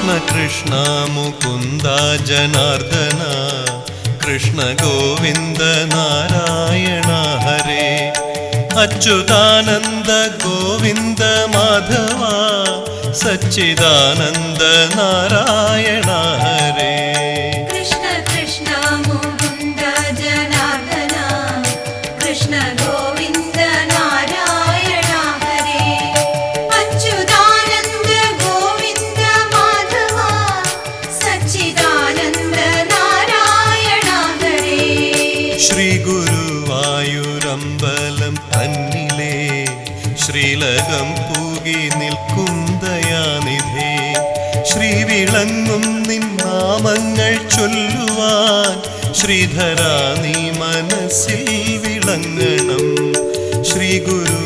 കൃഷ്ണ കൃഷ്ണ മുകുന്ദ ജനാർദ്ദന കൃഷ്ണ ഗോവിന്ദ നാരായണ ഹരേ അച്യുതാനന്ദ ഗോവിന്ദ മാധവ സച്ചിദാനന്ദ നാരായണ ഹരേ കൃഷ്ണ കൃഷ്ണ മുകുന്ദ ജനാർദ്ദന കൃഷ്ണ ഗോവിന്ദ നാരായണ ഹരേ അച്യുതാനന്ദ ഗോവിന്ദ മാധവ സച്ചിദാനന്ദ നാരായണ ഹരേ ശ്രീ ഗുരുവായൂരമ്പലം തന്നിലേ ശ്രീലകം പൂകി നിൽക്കും ദയാനിധേ ശ്രീ വിളങ്ങും നിൻ നാമങ്ങൾ ചൊല്ലുവാൻ ശ്രീധരാ നീ മനസ്സിൽ വിളങ്ങണം ശ്രീ ഗുരു